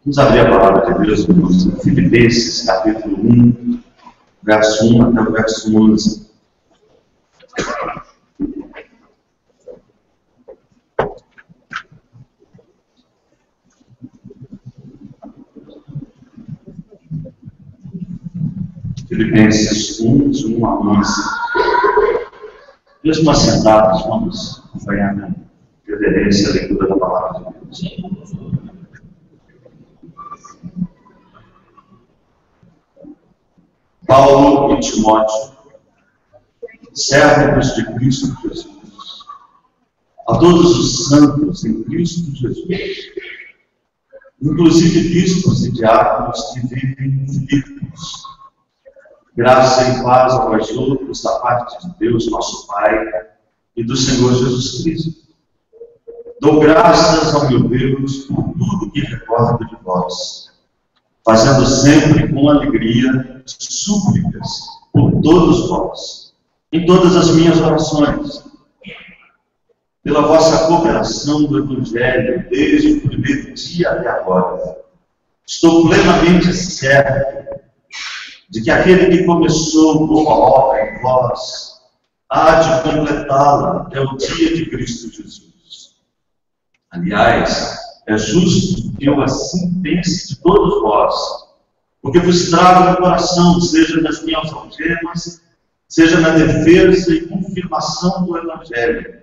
Vamos abrir a palavra de Deus, irmãos, em Filipenses, capítulo 1, verso 1 até o verso 11. Filipenses 1, de 1 a 11. Mesmo assentados, vamos acompanhar na reverência a leitura da palavra de Deus. Paulo e Timóteo, servos de Cristo Jesus, a todos os santos em Cristo Jesus, inclusive bispos e diáconos que vivem em Filipos, graça e paz a vós outros da parte de Deus, nosso Pai, e do Senhor Jesus Cristo. Dou graças ao meu Deus por tudo que recordo de vós, fazendo sempre com alegria súplicas por todos vós, em todas as minhas orações, pela vossa cooperação do Evangelho, desde o primeiro dia até agora. Estou plenamente certo de que aquele que começou boa obra em vós há de completá-la até o dia de Cristo Jesus. Aliás, é justo que eu assim pense de todos vós, porque vos trago no coração, seja nas minhas algemas, seja na defesa e confirmação do Evangelho,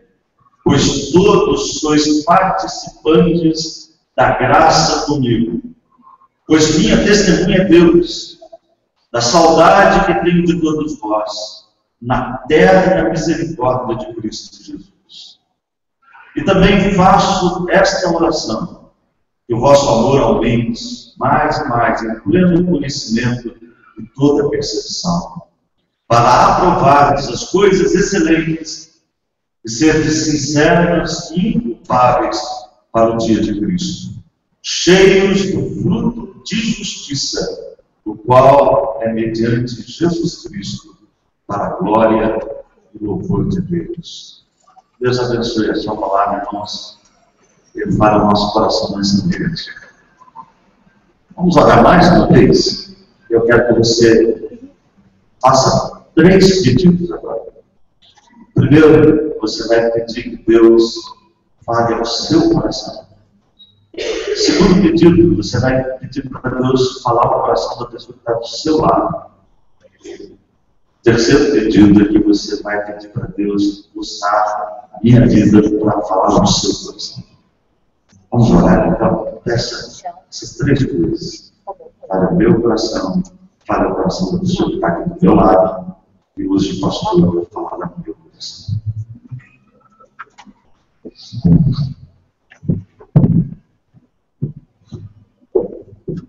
pois todos sois participantes da graça comigo. Pois minha testemunha é Deus, da saudade que tenho de todos vós, na terra e na misericórdia de Cristo Jesus. E também faço esta oração, que o vosso amor aumente mais e mais, em pleno conhecimento de toda percepção, para aprovardes as coisas excelentes e serdes sinceros e inculpáveis para o dia de Cristo, cheios do fruto de justiça, o qual é mediante Jesus Cristo, para a glória e louvor de Deus. Deus abençoe a sua palavra, irmãos, e fale o nosso coração nessa noite. Vamos orar mais uma vez? Eu quero que você faça 3 pedidos agora. Primeiro, você vai pedir que Deus fale ao seu coração. Segundo pedido, você vai pedir para Deus falar ao coração da pessoa que está do seu lado. Terceiro pedido é que você vai pedir para Deus usar a minha vida para falar ao seu coração. Vamos orar então? Peça essas 3 coisas. Para o meu coração, para o coração da pessoa que está aqui do meu lado, e use o pastor para falar no meu coração.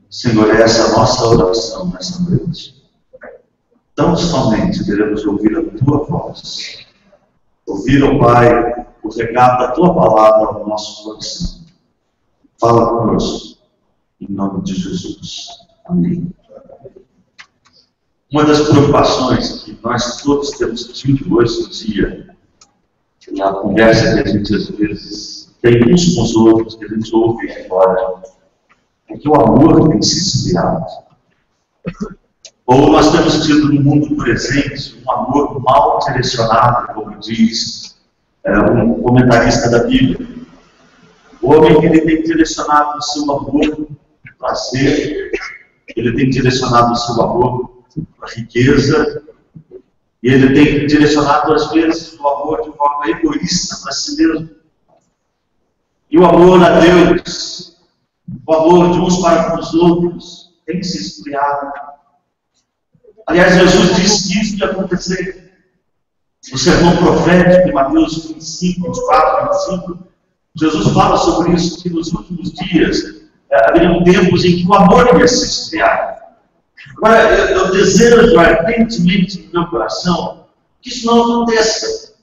Senhor, é essa a nossa oração nessa noite. Tão somente queremos ouvir a Tua voz. Ouvir, ó Pai, o recado da Tua palavra no nosso coração. Fala conosco, em nome de Jesus. Amém. Uma das preocupações que nós todos temos tido hoje em dia, na conversa que a gente às vezes tem uns com os outros, que a gente ouve aqui fora, é que o amor tem se esfriado. Ou nós temos tido no mundo presente um amor mal direcionado, como diz um comentarista da Bíblia. O homem que ele tem direcionado o seu amor para prazer, ele tem direcionado o seu amor para riqueza, e ele tem direcionado às vezes o amor de forma egoísta para si mesmo. E o amor a Deus, o amor de uns para com os outros, tem se esfriado. Aliás, Jesus disse que isso ia acontecer. No sermão profético de Mateus 25, 24, 25, Jesus fala sobre isso, que nos últimos dias haveriam tempos em que o amor ia se esfriar. Agora, eu desejo ardentemente no meu coração que isso não aconteça.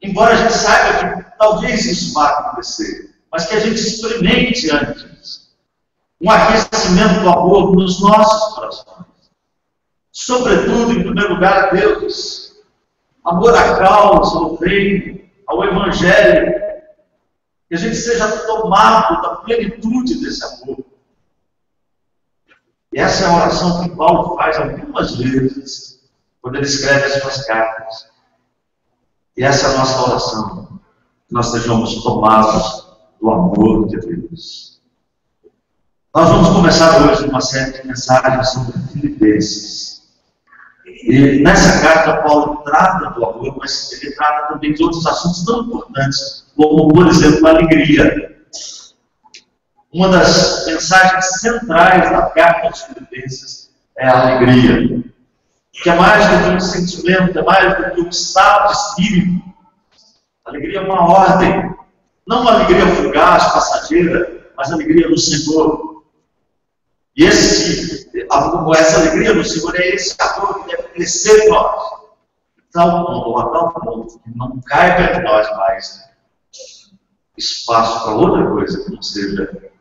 Embora a gente saiba que talvez isso vá acontecer, mas que a gente experimente antes um aquecimento do amor nos nossos corações. Sobretudo, em primeiro lugar, a Deus. Amor à causa, ao reino, ao Evangelho. Que a gente seja tomado da plenitude desse amor. E essa é a oração que Paulo faz algumas vezes quando ele escreve as suas cartas. E essa é a nossa oração, que nós sejamos tomados do amor de Deus. Nós vamos começar hoje uma série de mensagens sobre Filipenses. E nessa carta, Paulo trata do amor, mas ele trata também de outros assuntos tão importantes, como, por exemplo, a alegria. Uma das mensagens centrais da carta aos Filipenses é a alegria, que é mais do que um sentimento, é mais do que um estado de espírito. A alegria é uma ordem, não uma alegria fugaz, passageira, mas a alegria no Senhor. E essa alegria no Senhor é esse amor que deve crescer em nós, a tal ponto que não caiba em nós mais espaço para outra coisa que não seja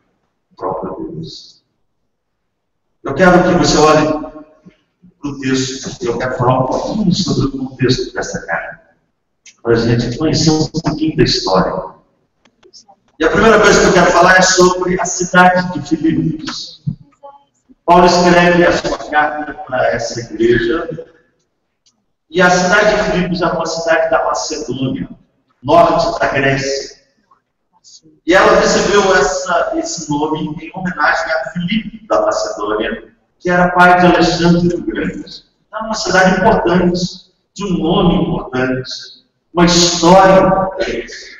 o próprio Deus. Eu quero que você olhe para o texto, eu quero falar um pouquinho sobre o contexto dessa carta, para a gente conhecer um pouquinho da história. E a primeira coisa que eu quero falar é sobre a cidade de Filipos. Paulo escreve a sua carta para essa igreja, e a cidade de Filipos é uma cidade da Macedônia, norte da Grécia. E ela recebeu esse nome em homenagem a Filipe da Macedônia, que era pai de Alexandre o Grande. Então, é uma cidade importante, de um nome importante, uma história importante.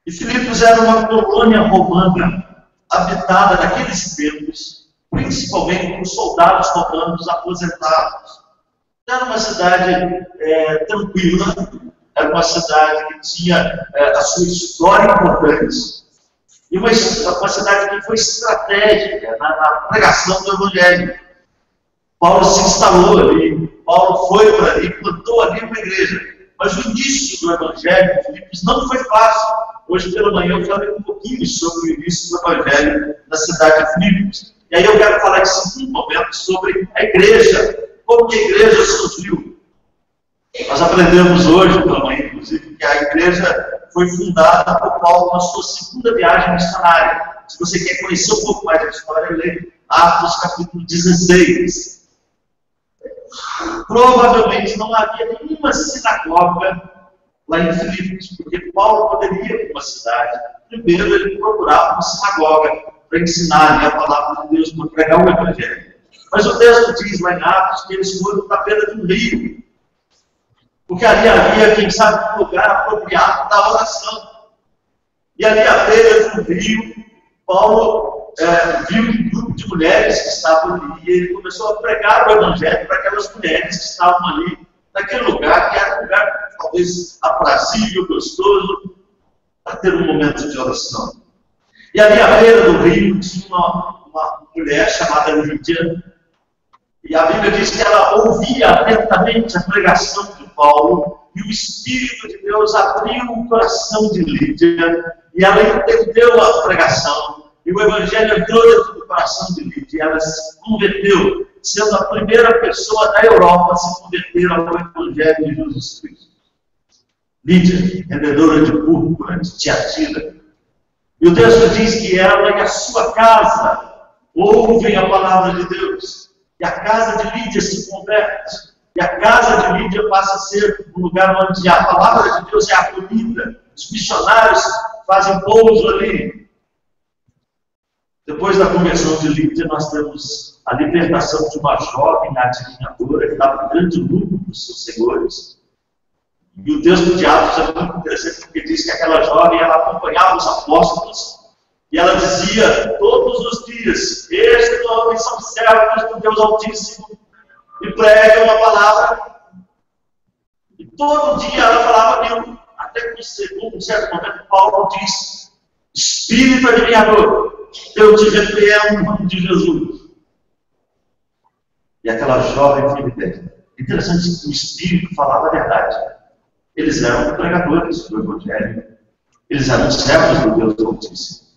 E Filipos era uma colônia romana, habitada naqueles tempos, principalmente por soldados romanos aposentados. Era uma cidade tranquila, era uma cidade que tinha a sua história importante, e uma cidade que foi estratégica na pregação do Evangelho. Paulo se instalou ali, Paulo foi para ali, plantou ali uma igreja. Mas o início do Evangelho de Filipos não foi fácil. Hoje pela manhã eu falei um pouquinho sobre o início do Evangelho na cidade de Filipos. E aí eu quero falar em segundo momento sobre a igreja, como que a igreja surgiu. Nós aprendemos hoje pela manhã, inclusive, que a igreja foi fundada por Paulo na sua segunda viagem missionária. Se você quer conhecer um pouco mais da história, lê Atos capítulo 16. Provavelmente não havia nenhuma sinagoga lá em Filipos, porque Paulo poderia ir para uma cidade. Primeiro ele procurava uma sinagoga para ensinar a palavra de Deus, para pregar o Evangelho. Mas o texto diz lá em Atos que eles foram para a beira de um rio, porque ali havia, quem sabe, um lugar apropriado da oração. E ali à beira de um rio, Paulo viu um grupo de mulheres que estavam ali, e ele começou a pregar o Evangelho para aquelas mulheres que estavam ali, naquele lugar, que era um lugar talvez aprazível, gostoso, para ter um momento de oração. E ali à beira do rio tinha uma mulher chamada Lídia, e a Bíblia diz que ela ouvia atentamente a pregação de Paulo, e o Espírito de Deus abriu o coração de Lídia, e ela entendeu a pregação, e o Evangelho entrou dentro do coração de Lídia, e ela se converteu, sendo a primeira pessoa da Europa a se converter ao Evangelho de Jesus Cristo. Lídia, vendedora de púrpura, de Tiatira. E o texto diz que ela e a sua casa ouvem a palavra de Deus. E a casa de Lídia se converte. E a casa de Lídia passa a ser um lugar onde a palavra de Deus é acolhida. Os missionários fazem pouso ali. Depois da conversão de Lídia, nós temos a libertação de uma jovem adivinhadora que dava grande lucro para os seus senhores. E o texto de Atos é muito interessante porque diz que aquela jovem ela acompanhava os apóstolos e ela dizia todos os dias: estes homens são servos do Deus Altíssimo e pregam a palavra. E todo dia ela falava aquilo, até que um certo momento Paulo diz: Espírito adivinhador, eu te repreendo no nome de Jesus. E aquela jovem foi liberta. Interessante que o Espírito falava a verdade. Eles eram pregadores do Evangelho. Eles eram servos do Deus Altíssimo.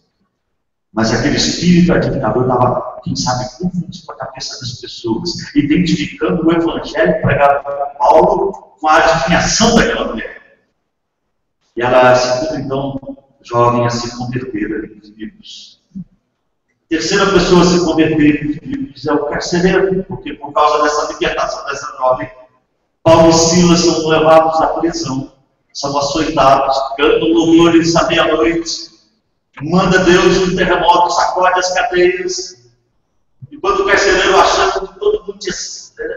Mas aquele espírito adivinhador estava, quem sabe, confundindo a cabeça das pessoas, identificando o Evangelho pregado por Paulo com a adivinhação daquela mulher. E ela se convidou, então, jovem, a se converter ali em Filipos. Terceira pessoa a se converter em Filipos é o carcereiro, porque por causa dessa libertação dessa jovem, Paulo e Silas são levados à prisão, são açoitados, cantam louvores à meia-noite, manda Deus um terremoto, sacode as cadeias, e quando o carcereiro, achando que todo mundo tinha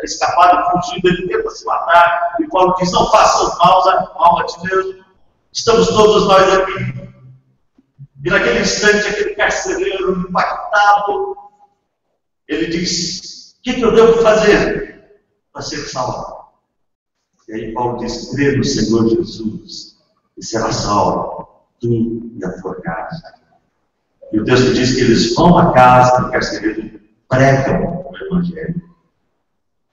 escapado, fugido, ele tenta se matar, e Paulo diz: não façam mal a ti mesmo, estamos todos nós aqui. E naquele instante, aquele carcereiro impactado, ele diz: o que eu devo fazer para ser salvo? E aí Paulo diz: crê no Senhor Jesus e será salvo, tu e a tua casa. E o texto diz que eles vão à casa do carcereiro e pregam o Evangelho.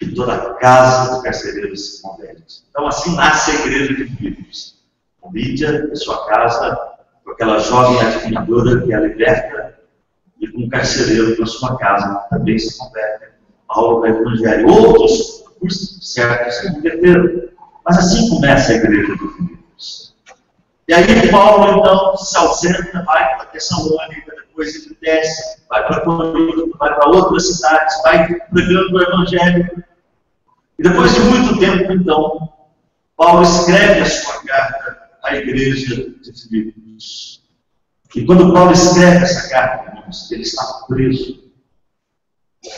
E toda a casa do carcereiro se converte. Então assim nasce a igreja de Filipos. Com Lídia e sua casa, com aquela jovem adivinhadora que a liberta, e com o carcereiro na sua casa, que também se converte ao Evangelho. Outros, por certo, se converteram. Mas assim começa a igreja de Filipos. E aí Paulo, então, se ausenta, vai para Tessalônica, depois ele desce, vai para Corinto, vai para outras cidades, vai pregando o Evangelho. E depois de muito tempo, então, Paulo escreve a sua carta à igreja de Filipos. E quando Paulo escreve essa carta, irmãos, ele está preso.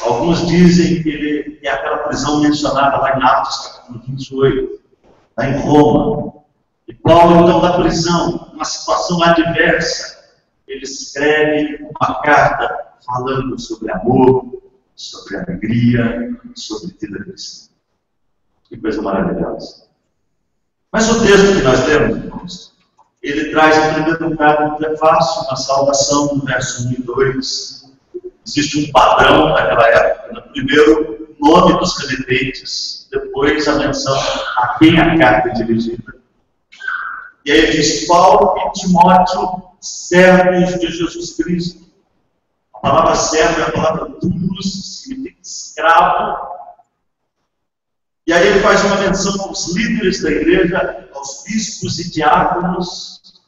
Alguns dizem que ele é aquela prisão mencionada lá em Atos, capítulo 28, lá em Roma. E Paulo, então, da prisão, numa situação adversa, ele escreve uma carta falando sobre amor, sobre alegria, sobre vida cristã. Que coisa maravilhosa. Mas o texto que nós lemos, irmãos, ele traz em primeiro lugar um prefácio, uma saudação no verso 1 e 2. Existe um padrão naquela época. No primeiro, o nome dos remetentes, depois a menção a quem a carta é dirigida. E aí ele diz: Paulo e Timóteo, servos de Jesus Cristo. A palavra servo é a palavra doulos, significa escravo. E aí ele faz uma menção aos líderes da igreja, aos bispos e diáconos.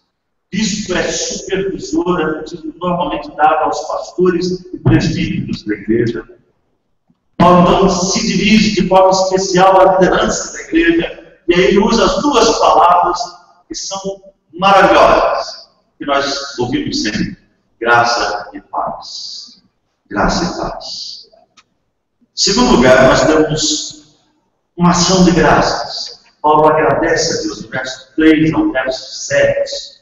Bispo é supervisor, é um título normalmente dado aos pastores e presbíteros da igreja. Paulo então se dirige de forma especial à liderança da igreja, e aí ele usa as duas palavras que são maravilhosas, que nós ouvimos sempre: graça e paz. Graça e paz. Em segundo lugar, nós temos uma ação de graças. Paulo agradece a Deus, do verso 3 ao verso 7.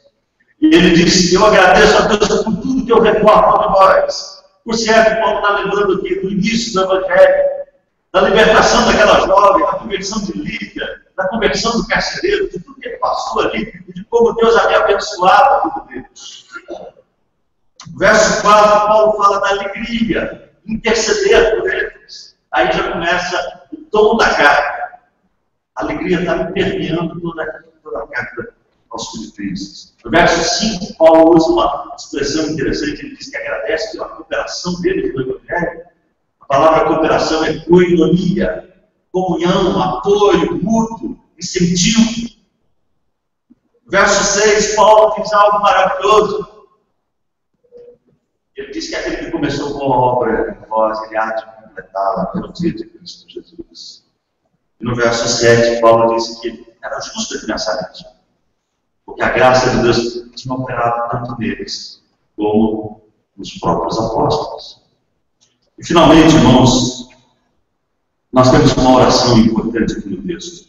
E ele diz: eu agradeço a Deus por tudo que eu recordo de nós. Por certo, Paulo está lembrando aqui do início do Evangelho, da libertação daquela jovem, da conversão de Lídia, da conversão do carcereiro, de tudo que ele passou ali, e de como Deus havia abençoado a vida dele. No verso 4, Paulo fala da alegria, interceder por eles. Aí já começa o tom da carta. A alegria está permeando toda a carta aos Filipenses. No verso 5, Paulo usa uma expressão interessante. Ele diz que agradece pela cooperação deles no Evangelho. A palavra cooperação é koinonia, comunhão, apoio, mútuo, incentivo. No verso 6, Paulo diz algo maravilhoso. Ele diz que aquele que começou com a obra em vós, ele há de completá-la pelo dia de Cristo Jesus. E no verso 7, Paulo disse que era justo ele pensar nisso, porque a graça de Deus tinha operado tanto neles como nos próprios apóstolos. E finalmente, irmãos, nós temos uma oração importante aqui no texto.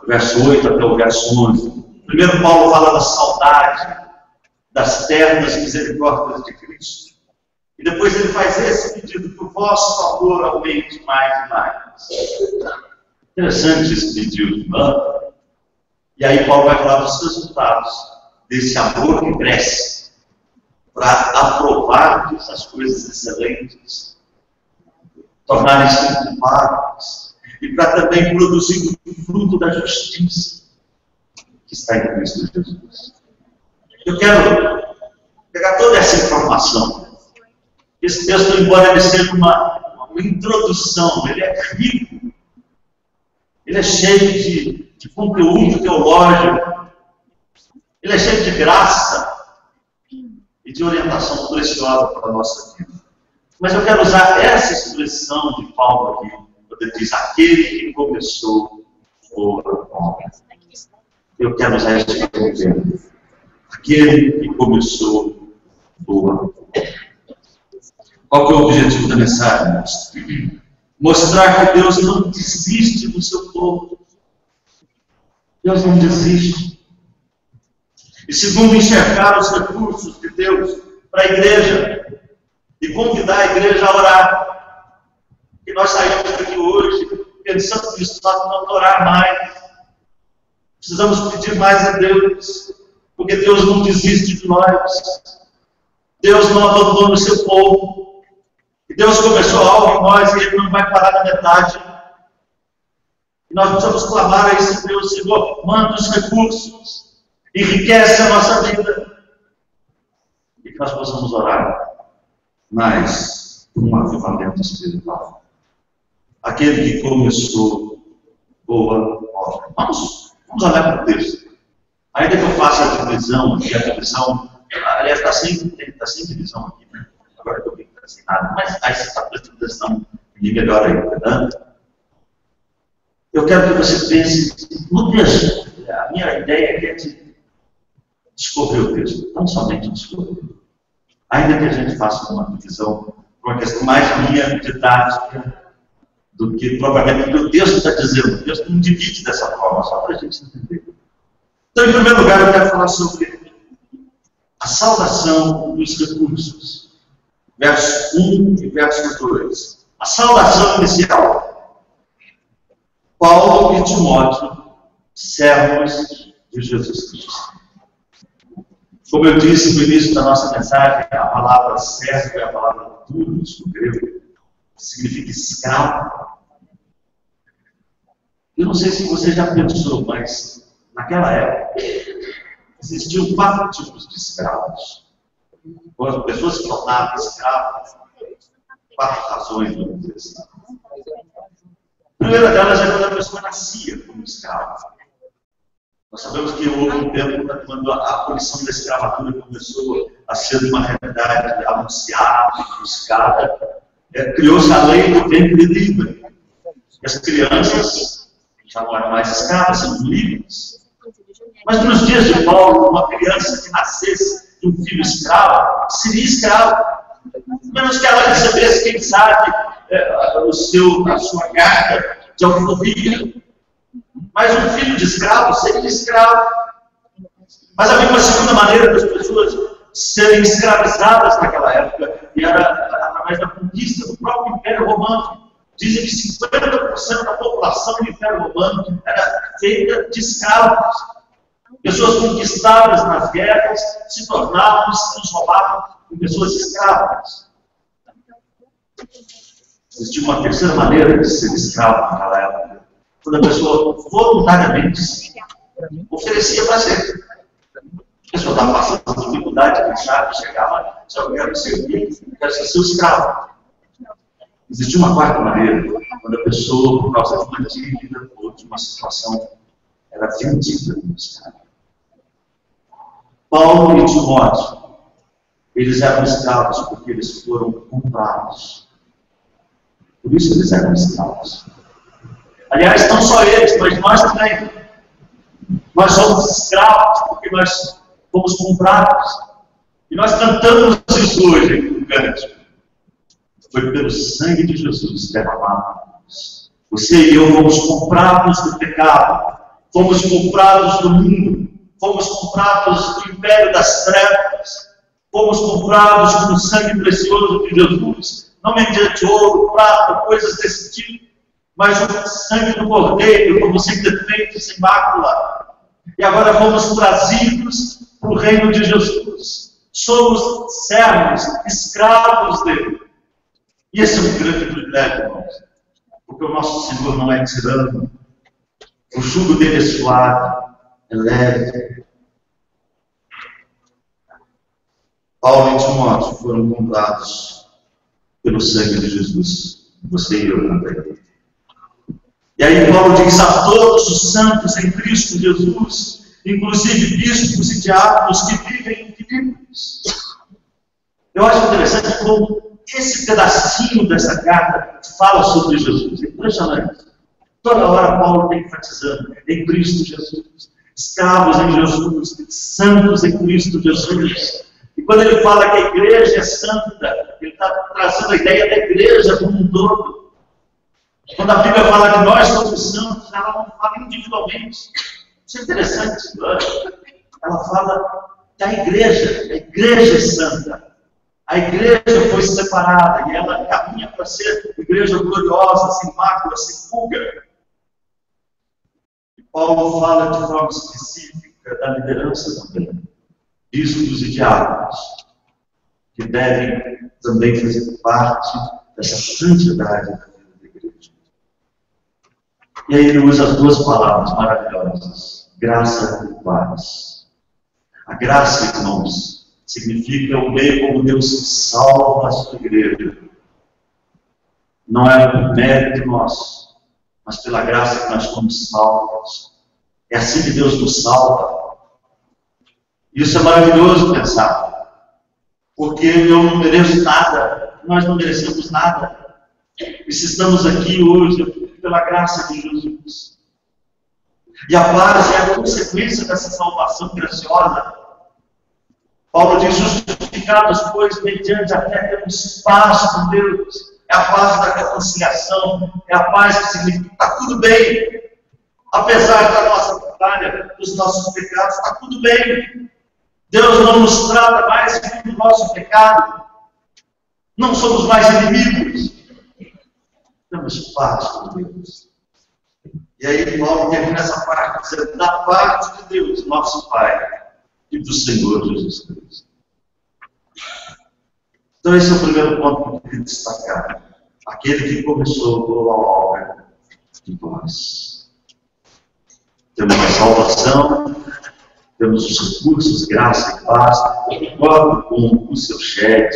Do verso 8 até o verso 11. Primeiro, Paulo fala da saudade, das ternas misericórdias de Cristo. E depois ele faz esse pedido: que o vosso favor aumente mais e mais. Interessante esse pedido, não? E aí Paulo vai falar dos resultados desse amor que cresce, para aprovar essas coisas excelentes, tornarem-se inculpáveis, e para também produzir o fruto da justiça que está em Cristo Jesus. Eu quero pegar toda essa informação. Esse texto, embora ele seja uma introdução, ele é rico, ele é cheio de conteúdo teológico, ele é cheio de graça. E e de orientação preciosa para a nossa vida. Mas eu quero usar essa expressão de Paulo aqui, quando ele diz, aquele que começou boa obra. Eu quero usar esse termo. Aquele que começou boa obra. Qual que é o objetivo da mensagem? Mostrar que Deus não desiste do seu povo. Deus não desiste. E segundo, enxergar os recursos de Deus para a igreja e convidar a igreja a orar. E nós saímos daqui hoje pensando nisso, nós vamos orar mais. Precisamos pedir mais a Deus, porque Deus não desiste de nós. Deus não abandona o seu povo. E Deus começou algo em nós e Ele não vai parar na metade. E nós precisamos clamar a esse Deus, Senhor, manda os recursos, enriquece a nossa vida. E que nós possamos orar mais por um avivamento espiritual. Aquele que começou boa obra. Vamos olhar para o texto. Ainda que eu faça a divisão aqui, aliás, está sem divisão aqui, né? Agora que eu vi que está sem nada, mas aí você está prestando atenção e melhor aí, tá? Eu quero que você pense no texto. A minha ideia é de descobrir o texto, não somente descobrir. Ainda que a gente faça uma divisão, uma questão mais minha, didática, do que propriamente o que o texto está dizendo. O texto não divide dessa forma, só para a gente entender. Então, em primeiro lugar, eu quero falar sobre a saudação dos recursos. Verso 1 e verso 2. A saudação inicial. Paulo e Timóteo, servos de Jesus Cristo. Como eu disse no início da nossa mensagem, a palavra servo é a palavra duros no grego, que significa escravo. Eu não sei se você já pensou, mas naquela época existiam 4 tipos de escravos. As pessoas se tornavam escravas, 4 razões, vamos dizer assim. A primeira delas é quando a pessoa nascia como escrava. Nós sabemos que houve um tempo quando a abolição da escravatura começou a ser uma realidade anunciada, buscada. Criou-se a lei do ventre livre. E as crianças já não eram mais escravas, são livres. Mas nos dias de Paulo, uma criança que nascesse de um filho escravo seria escrava. Menos que ela recebesse, quem sabe, a sua carta de alforria. Mas um filho de escravo seria escravo. Mas havia uma segunda maneira das pessoas serem escravizadas naquela época, e era através da conquista do próprio Império Romano. Dizem que 50% da população do Império Romano era feita de escravos. Pessoas conquistadas nas guerras se tornavam, se transformavam em pessoas escravas. Existia uma terceira maneira de ser escravo naquela época, quando a pessoa voluntariamente oferecia para ser. A pessoa estava passando dificuldade, quem sabe, chegava, se eu quero servir, quero ser seu escravo. Existia uma quarta maneira, quando a pessoa, por causa de uma dívida ou de uma situação, era vendida como escravo. Paulo e Timóteo, eles eram escravos porque eles foram comprados. Por isso eles eram escravos. Aliás, não só eles, mas nós também. Nós somos escravos porque nós fomos comprados. E nós cantamos isso hoje aqui no cântico. Foi pelo sangue de Jesus derramado. Você e eu fomos comprados do pecado. Fomos comprados do mundo. Fomos comprados do império das trevas. Fomos comprados com o sangue precioso de Jesus. Não mediante ouro, prata, coisas desse tipo. Mas o sangue do Cordeiro, como sem defeito, sem mácula. E agora fomos trazidos para o reino de Jesus. Somos servos, escravos dele. E esse é um grande privilégio, irmãos. Porque o nosso Senhor não é tirano. O jugo dele é suave, é leve. Paulo e Timóteo foram comprados pelo sangue de Jesus. Você e eu também. E aí Paulo diz a todos os santos em Cristo Jesus, inclusive bispos e diáconos que vivem em Filipos. Eu acho interessante como esse pedacinho dessa carta fala sobre Jesus. É impressionante. Toda hora Paulo está enfatizando em Cristo Jesus. Escravos em Jesus, santos em Cristo Jesus. E quando ele fala que a igreja é santa, ele está trazendo a ideia da igreja como um todo. Quando a Bíblia fala que nós somos santos, ela não fala individualmente. Isso é interessante. Ela fala da igreja. A igreja é santa. A igreja foi separada e ela caminha para ser igreja gloriosa, sem mácula, sem pulga. E Paulo fala de forma específica da liderança também. Bispos e diáconos, que devem também fazer parte dessa santidade da vida da igreja. E aí ele usa as duas palavras maravilhosas: graça e paz. A graça, irmãos, significa o meio como Deus salva a sua igreja. Não é por mérito nosso, mas pela graça que nós fomos salvos. É assim que Deus nos salva. Isso é maravilhoso pensar, porque eu não mereço nada, nós não merecemos nada. E se estamos aqui hoje, é pela graça de Jesus. E a paz é a consequência dessa salvação preciosa. Paulo diz: justificados, pois, mediante a fé, temos paz com Deus. É a paz da reconciliação, é a paz que significa que está tudo bem. Apesar da nossa falha, dos nossos pecados, está tudo bem. Deus não nos trata mais do nosso pecado. Não somos mais inimigos. Temos paz com Deus. E aí Paulo termina essa parte dizendo: da parte de Deus, nosso Pai, e do Senhor Jesus Cristo. Então esse é o primeiro ponto que eu queria destacar. Aquele que começou a boa obra de nós. Temos a salvação, temos os recursos, graça e paz. Eu concordo com o seu chat,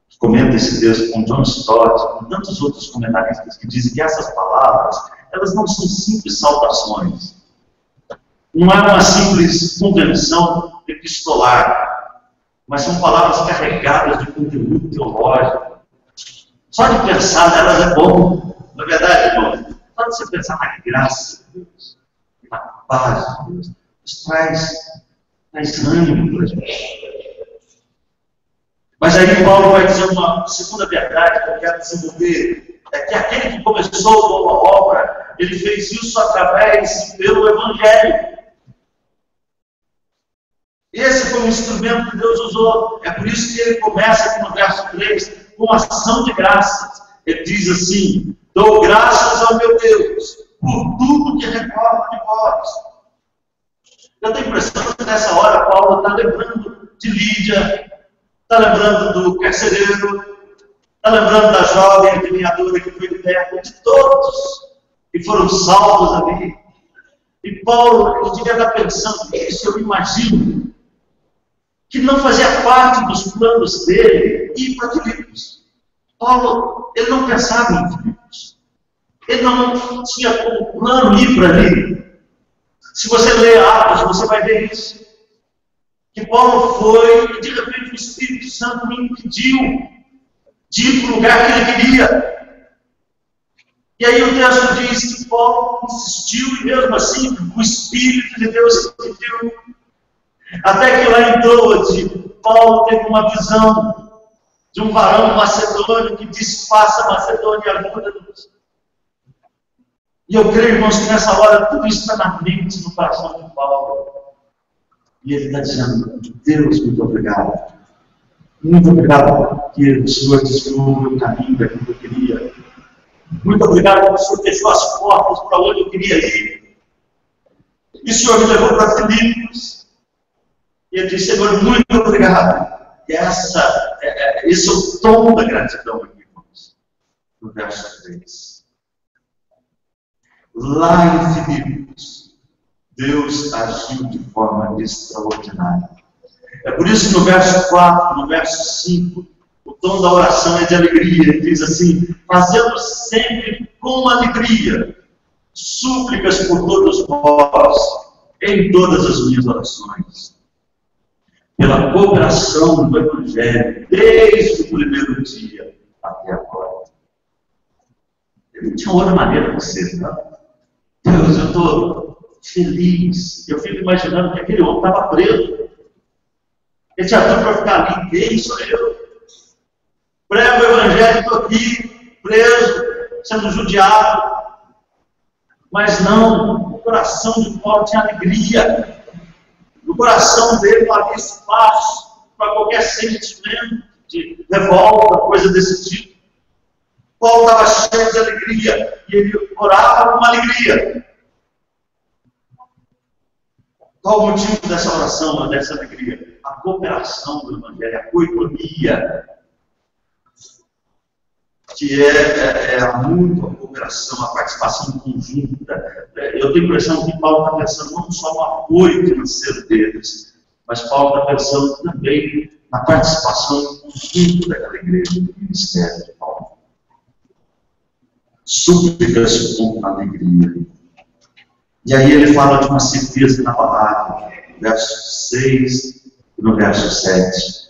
que comenta esse texto, com John Stott, com tantos outros comentaristas que dizem que essas palavras, elas não são simples saudações. Não é uma simples convenção epistolar, mas são palavras carregadas de conteúdo teológico. Só de pensar nelas é bom, não é verdade, irmão? Só de você pensar na graça de Deus, na paz de Deus, isso traz ânimo para a gente. Mas aí Paulo vai dizer uma segunda verdade que eu quero desenvolver: é que aquele que começou a boa obra, ele fez isso através pelo Evangelho. Esse foi um instrumento que Deus usou. É por isso que ele começa aqui no verso 3 com ação de graças. Ele diz assim: dou graças ao meu Deus por tudo que recordo de vós. Eu tenho a impressão que nessa hora Paulo está lembrando de Lídia, está lembrando do carcereiro, está lembrando da jovem adivinhadora que foi liberta, de todos que foram salvos ali. E Paulo, ele devia estar pensando nisso, eu imagino, que não fazia parte dos planos dele ir para Filipos. Paulo, ele não pensava em Filipos. Ele não tinha como plano ir para ali. Se você ler Atos, você vai ver isso. Que Paulo foi e de repente o Espírito Santo me impediu de ir para o lugar que ele queria. E aí o texto diz que Paulo insistiu e mesmo assim o Espírito de Deus impediu. Até que lá em Troade, Paulo teve uma visão de um varão macedônio que disse: faça Macedônia, ajuda-nos. E eu creio, irmãos, que nessa hora tudo isso está na mente, no coração de Paulo. E ele está dizendo: Deus, muito obrigado. Muito obrigado porque o Senhor desviou o meu caminho daquilo que eu queria. Muito obrigado porque o Senhor fechou as portas para onde eu queria ir. E o Senhor me levou para Filipos. E ele disse: Senhor, muito obrigado. E esse é o tom da gratidão aqui, irmãos. No verso 3. Lá em Filipos, Deus agiu de forma extraordinária. É por isso que no verso 4, no verso 5, o tom da oração é de alegria. Ele diz assim: fazendo sempre com alegria súplicas por todos vós, em todas as minhas orações. pela cooperação do Evangelho, desde o primeiro dia até agora. Eu não tinha outra maneira de ser, não. Deus, eu estou feliz. Eu fico imaginando que aquele homem estava preso. Ele tinha tudo para ficar ali. Quem sou eu? Prego o Evangelho, estou aqui, preso, sendo judiado. Mas não, o coração de Paulo tinha alegria. No coração dele não havia espaço para qualquer sentimento de revolta, coisa desse tipo. Paulo estava cheio de alegria e ele orava com alegria. Qual o motivo dessa oração, dessa alegria? A cooperação do Evangelho, a coinonia, que é muito a cooperação, a participação conjunta. Eu tenho a impressão que Paulo está pensando não só no apoio financeiro deles, mas Paulo está pensando também na participação conjunta daquela igreja, do ministério de Paulo. Súplicas com alegria. E aí ele fala de uma certeza inabalável, no verso 6 e no verso 7.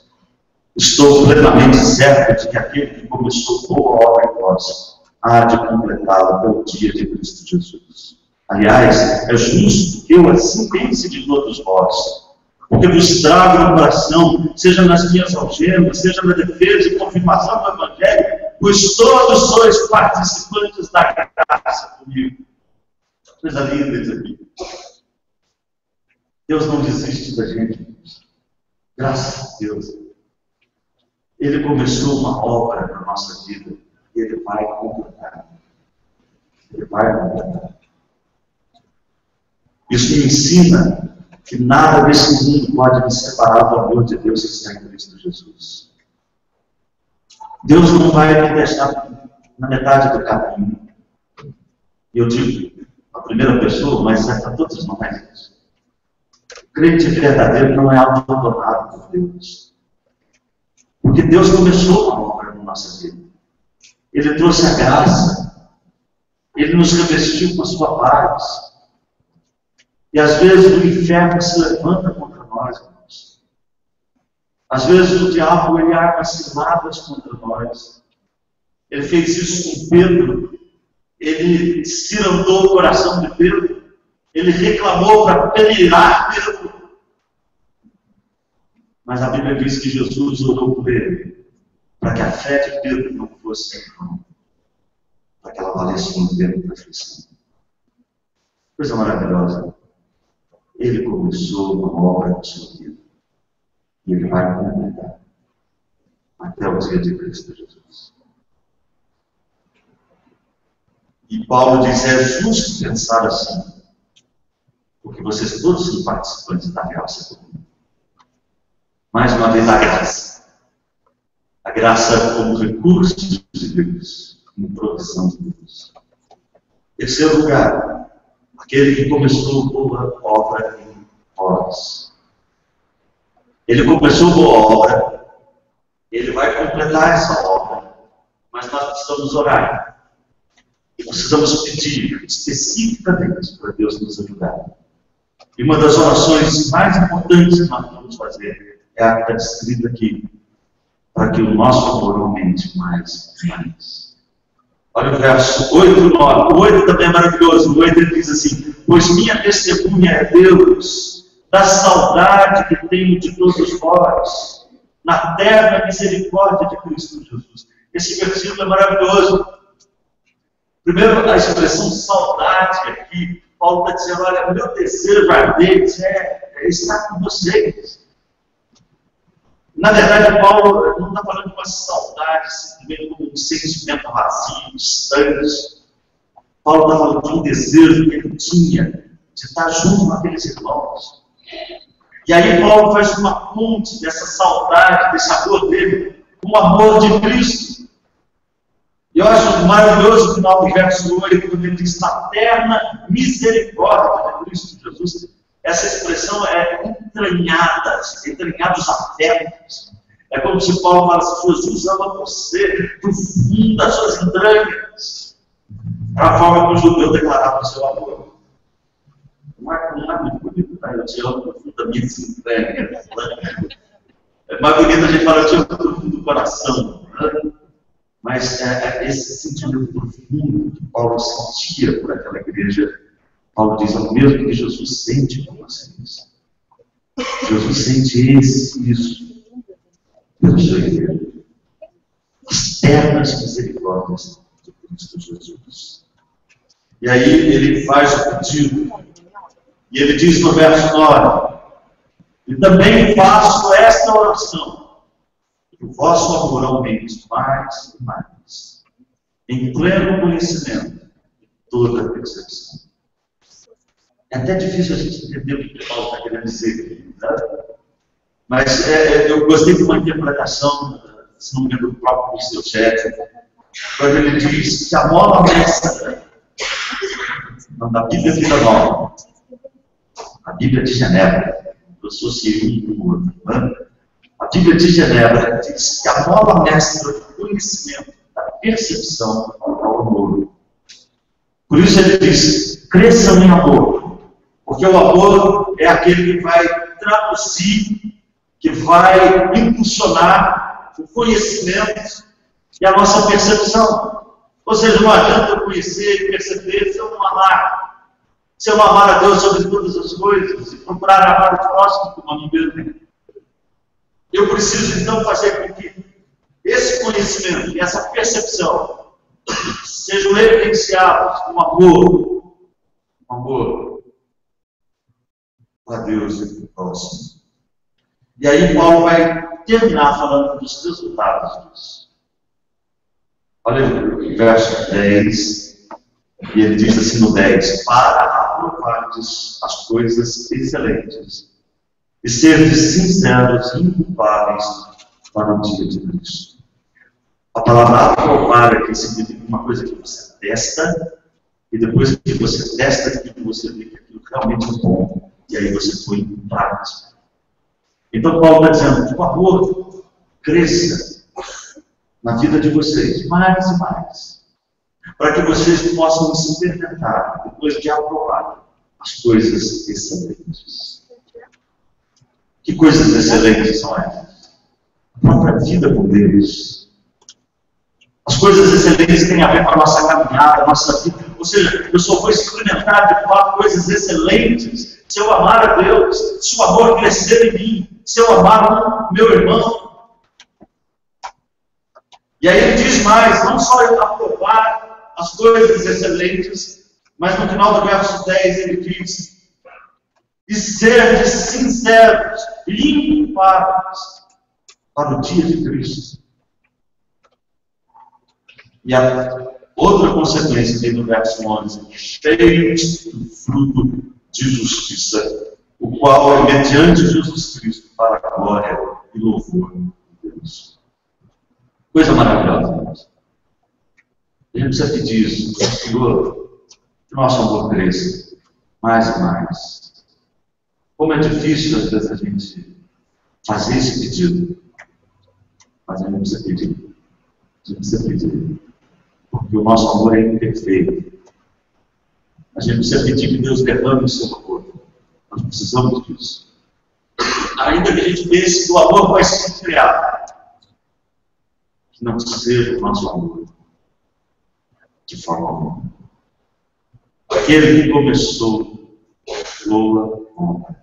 Estou plenamente certo de que aquele que começou boa obra em vós há de completá-la até o dia de Cristo Jesus. Aliás, é justo que eu assim pense de todos vós, porque vos trago no coração, seja nas minhas algemas, seja na defesa e confirmação do Evangelho, pois todos sois participantes da graça comigo. Coisa linda isso aqui. Deus não desiste da gente. Graças a Deus. Ele começou uma obra na nossa vida e Ele vai completar. Ele vai completar. Isso me ensina que nada desse mundo pode me separar do amor de Deus que está em Cristo Jesus. Deus não vai me deixar na metade do caminho. E eu digo a primeira pessoa, mas é para todos nós isso. O crente verdadeiro não é abandonado por Deus. Porque Deus começou uma obra na nossa vida. Ele trouxe a graça. Ele nos revestiu com a sua paz. E às vezes o inferno se levanta contra nós, irmãos. Às vezes o diabo ele arma ciladas contra nós. Ele fez isso com Pedro. Ele cirandou o coração de Pedro. Ele reclamou para peneirar Pedro. Mas a Bíblia diz que Jesus orou por ele, para que a fé de Pedro não fosse em vão, para que ela valesse no tempo da aflição. Coisa maravilhosa. Ele começou uma obra na sua vida. E Ele vai completar até o dia de Cristo Jesus. E Paulo diz, é justo pensar assim, porque vocês todos são participantes da graça comum. Mais uma vez, a graça. A graça como recurso de Deus, como provisão de Deus. Terceiro lugar, aquele que começou boa obra em vós. Ele começou boa obra, ele vai completar essa obra, mas nós precisamos orar. E precisamos pedir especificamente para Deus nos ajudar. E uma das orações mais importantes que nós vamos fazer é a que está descrita aqui, para que o nosso amor aumente mais e mais. Olha o verso 8 e 9. O 8 também é maravilhoso. O 8 ele diz assim, pois minha testemunha é Deus, da saudade que tenho de todos vós, na terna misericórdia de Cristo Jesus. Esse versículo é maravilhoso. Primeiro, a expressão saudade aqui, Paulo está dizendo, olha, o meu desejo ardente é estar com vocês. Na verdade, Paulo não está falando de uma saudade simplesmente como um sentimento vazio, distante. Paulo está falando de um desejo que ele tinha de estar junto com aqueles irmãos. E aí Paulo faz uma ponte dessa saudade, desse amor dele, com o amor de Cristo. E eu acho maravilhoso o final do verso 8, quando ele diz, na terna misericórdia de Cristo Jesus. Essa expressão é entranhados afetos. É como se Paulo falasse, Jesus ama você do fundo das suas entranhas. É a forma que o judeu declarava o seu amor. Não é muito bonito, tá? Eu te amo do fundo das minhas entranhas. É mais bonito a gente falar de fruto do coração, né? Mas esse sentimento profundo que Paulo sentia por aquela igreja, Paulo diz, é o mesmo que Jesus sente por vocês. Jesus sente isso pela sua igreja. As ternas misericórdias de Cristo Jesus. E aí ele faz o pedido. E ele diz no verso 9, e também faço esta oração, que o vosso amor aumente mais e mais, em pleno conhecimento de toda a percepção. É até difícil a gente entender o que Paulo está querendo dizer aqui, né? Mas eu gostei de uma interpretação, se não me engano, do próprio Mr. Chet, quando ele diz que a mola mestra da Bíblia Vida Nova, a Bíblia de Genebra, eu associei um com o outro, né? A Bíblia de Genebra diz que a mola mestra do conhecimento, da percepção, é o amor. Por isso ele diz, cresçam em amor, porque o amor é aquele que vai traduzir, que vai impulsionar o conhecimento e a nossa percepção. Ou seja, não adianta eu conhecer e perceber se eu não amar. Se eu não amar a Deus sobre todas as coisas, e procurar amar o próximo como a mim mesmo. Eu preciso então fazer com que esse conhecimento e essa percepção sejam evidenciados com amor. Amor a Deus e para o próximo. E aí Paulo vai terminar falando dos resultados disso. Olha o verso 10, e ele diz assim no 10, para aprovardes as coisas excelentes e serdes sinceros e inculpáveis para o dia de Cristo. A palavra aprovar aqui significa uma coisa que você testa, e depois que você testa aquilo, você vê que aquilo realmente é bom, e aí você põe em prática. Então Paulo está dizendo que o amor cresça na vida de vocês, mais e mais, para que vocês possam experimentar, depois de aprovar, as coisas excelentes. Que coisas excelentes são essas? A própria vida com Deus. As coisas excelentes têm a ver com a nossa caminhada, a nossa vida. Ou seja, eu só vou experimentar de fato coisas excelentes se eu amar a Deus, se o amor crescer em mim, se eu amar o meu irmão. E aí ele diz mais, não só eu aprovar as coisas excelentes, mas no final do verso 10 ele diz, e ser sinceros e inculpáveis para o dia de Cristo. E a outra consequência vem no verso 11, cheios do fruto de justiça, o qual é mediante Jesus Cristo para a glória e louvor de Deus. Coisa maravilhosa, irmãos. A gente precisa pedir isso, Senhor, que o nosso amor cresça mais e mais. Como é difícil, às vezes, a gente fazer esse pedido, mas a gente precisa pedir. A gente precisa pedir. Porque o nosso amor é imperfeito. A gente precisa pedir que Deus derrame o seu amor. Nós precisamos disso. Ainda que a gente pense que o amor vai ser criado, que não seja o nosso amor de forma alguma. Aquele que começou, loa, honra.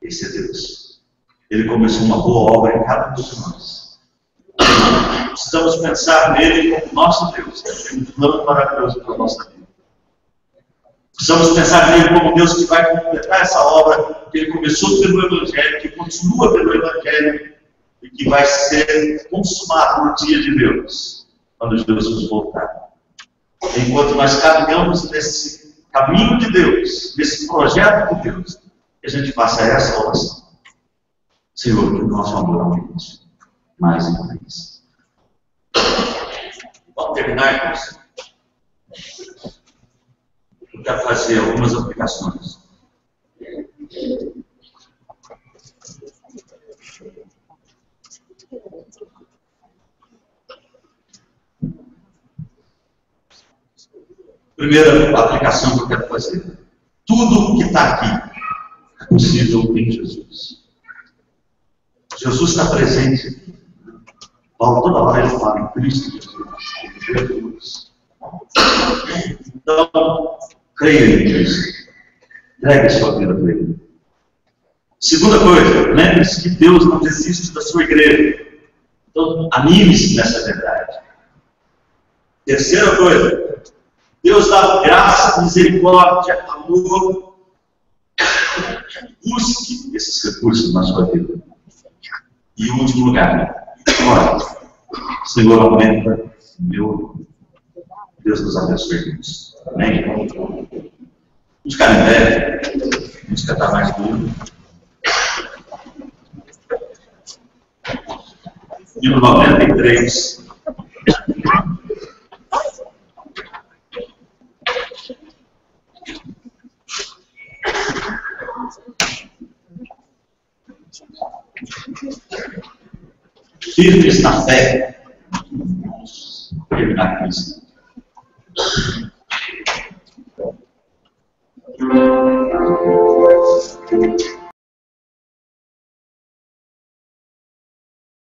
Esse é Deus. Ele começou uma boa obra em cada um de nós. Precisamos pensar nele como nosso Deus, que tem um plano maravilhoso para a nossa vida. Precisamos pensar nele como Deus que vai completar essa obra que ele começou pelo Evangelho, que continua pelo Evangelho e que vai ser consumado no dia de Deus, quando Jesus voltar. Enquanto nós caminhamos nesse caminho de Deus, nesse projeto de Deus, que a gente faça essa oração. Senhor, que o nosso amor aumente mais e mais. Vamos terminar, irmãos? Eu quero fazer algumas aplicações. Primeira aplicação que eu quero fazer. Tudo que está aqui é possível em Jesus. Jesus está presente aqui. Paulo toda hora ele fala em Cristo Jesus. Então, creia em Cristo. Entregue a sua vida para Ele. Segunda coisa, lembre-se que Deus não desiste da sua igreja. Então, anime-se nessa verdade. Terceira coisa, Deus dá graça, misericórdia, amor. Busque esses recursos na sua vida. E em último lugar, ore. Senhor, aumenta meu. Deus nos abençoe nisso. Amém? Vamos ficar em pé. Vamos cantar mais um. Hino 93. Firmes na fé. Vamos terminar com isso.